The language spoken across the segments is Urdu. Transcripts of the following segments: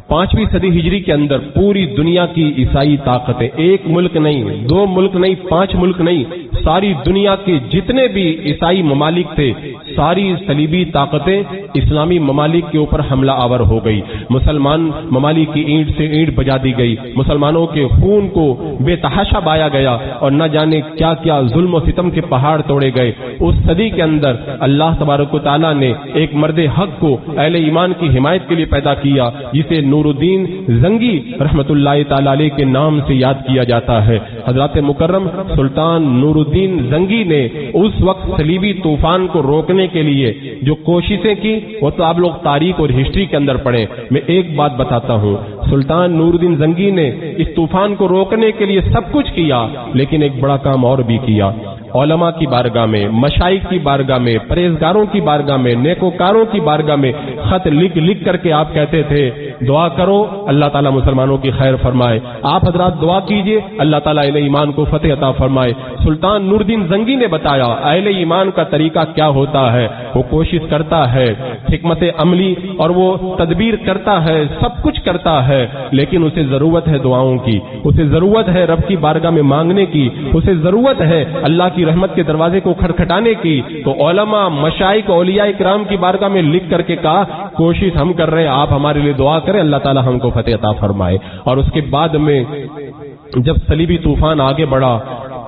5ویں صدی ہجری کے اندر پوری دنیا کی عیسائی طاقتیں، ایک ملک نہیں، 2 ملک نہیں، 5 ملک نہیں، ساری دنیا کے جتنے بھی عیسائی ممالک تھے، ساری صلیبی طاقتیں اسلامی ممالک کے اوپر حملہ آور ہو گئی. مسلمان ممالک کی اینٹ سے اینٹ بجا دی گئی، مسلمانوں کے خون کو بے تحاشا بایا گیا اور نہ جانے کیا کیا ظلم و ستم کے پہاڑ توڑے گئے. اس صدی کے اندر اللہ تبارک و تعالیٰ نے ایک مرد حق کو اہل ایمان کی حمایت کے لیے پیدا کیا، جسے نور الدین زنگی رحمت اللہ تعالی علیہ کے نام سے یاد کیا جاتا ہے. حضرات مکرم سلطان نور الدین زنگی نے اس وقت صلیبی طوفان کو روکنے کے لیے جو کوششیں کی وہ تو آپ لوگ تاریخ اور ہسٹری کے اندر پڑھیں. میں ایک بات بتاتا ہوں، سلطان نور الدین زنگی نے اس طوفان کو روکنے کے لیے سب کچھ کیا، لیکن ایک بڑا کام اور بھی کیا. علماء کی بارگاہ میں، مشائخ کی بارگاہ میں، پرہیزگاروں کی بارگاہ میں، نیکوکاروں کی بارگاہ میں خط لکھ کر کے آپ کہتے تھے دعا کرو اللہ تعالیٰ مسلمانوں کی خیر فرمائے. آپ حضرات دعا کیجئے اللہ تعالیٰ اہل ایمان کو فتح عطا فرمائے. سلطان نور الدین زنگی نے بتایا اہل ایمان کا طریقہ کیا ہوتا ہے. وہ کوشش کرتا ہے، حکمت عملی اور وہ تدبیر کرتا ہے، سب کچھ کرتا ہے، لیکن اسے ضرورت ہے دعاؤں کی، اسے ضرورت ہے رب کی بارگاہ میں مانگنے کی، اسے ضرورت ہے اللہ کی رحمت کے دروازے کو کھٹکھٹانے کی. تو علماء، مشائخ، اولیاء کرام کی بارگاہ میں لکھ کر کے کہا کوشش ہم کر رہے ہیں، آپ ہمارے لیے دعا کریں اللہ تعالی ہم کو فتح عطا فرمائے. اور اس کے بعد میں جب صلیبی طوفان آگے بڑھا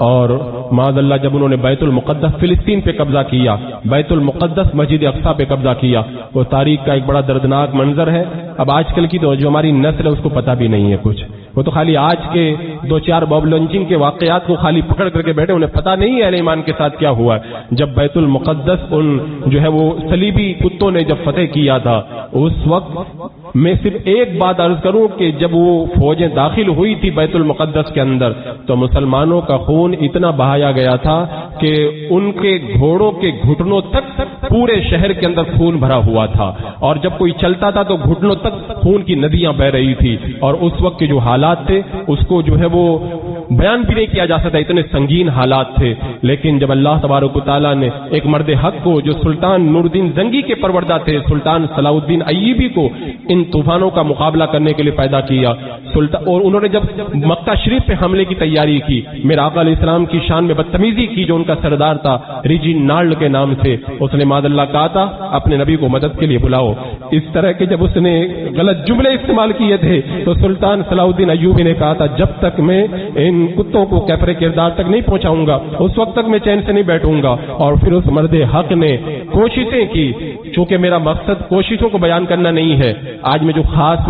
اور معاذ اللہ جب انہوں نے بیت المقدس فلسطین پہ قبضہ کیا، بیت المقدس مسجد اقصی پہ قبضہ کیا، وہ تاریخ کا ایک بڑا دردناک منظر ہے. اب آج کل کی تو جو ہماری نسل ہے اس کو پتہ بھی نہیں ہے کچھ، وہ تو خالی آج کے 2-4 باب لنچنگ کے واقعات کو خالی پکڑ کر کے بیٹھے، انہیں پتہ نہیں ہے اہل ایمان کے ساتھ کیا ہوا ہے. جب بیت المقدس ان جو ہے وہ صلیبی کتوں نے جب فتح کیا تھا، اس وقت میں صرف ایک بات عرض کروں کہ جب وہ فوجیں داخل ہوئی تھی بیت المقدس کے اندر تو مسلمانوں کا خون اتنا بہایا گیا تھا کہ ان کے گھوڑوں کے گھٹنوں تک پورے شہر کے اندر خون بھرا ہوا تھا، اور جب کوئی چلتا تھا تو گھٹنوں تک خون کی ندیاں بہ رہی تھی. اور اس وقت کے جو حالات تھے اس کو جو ہے وہ بیان بھی نہیں کیا جا سکتا، اتنے سنگین حالات تھے. لیکن جب اللہ تبارک و تعالیٰ نے ایک مرد حق کو جو سلطان نور الدین زنگی کے پروردہ تھے، سلطان صلاح الدین ایوبی کو ان طوفانوں کا مقابلہ کرنے کے لیے پیدا کیا، اور انہوں نے جب مکہ شریف پہ حملے کی تیاری کی، میرے آقا علیہ السلام کی شان میں بدتمیزی کی، جو ان کا سردار تھا ریجینالڈ کے نام سے، اس نے معاذ اللہ کہا تھا اپنے نبی کو مدد کے لیے بلاؤ. اس طرح کے جب اس نے غلط جملے استعمال کیے تھے تو سلطان صلاح الدین ایوبی نے کہا تھا جب تک میں ان کتوں کو کیفر کردار تک نہیں پہنچاؤں گا اس وقت تک میں چین سے نہیں بیٹھوں گا. اور پھر اس مرد حق نے کوششیں کی، چونکہ میرا مقصد کوششوں کو بیان کرنا نہیں ہے، آج میں جو خاص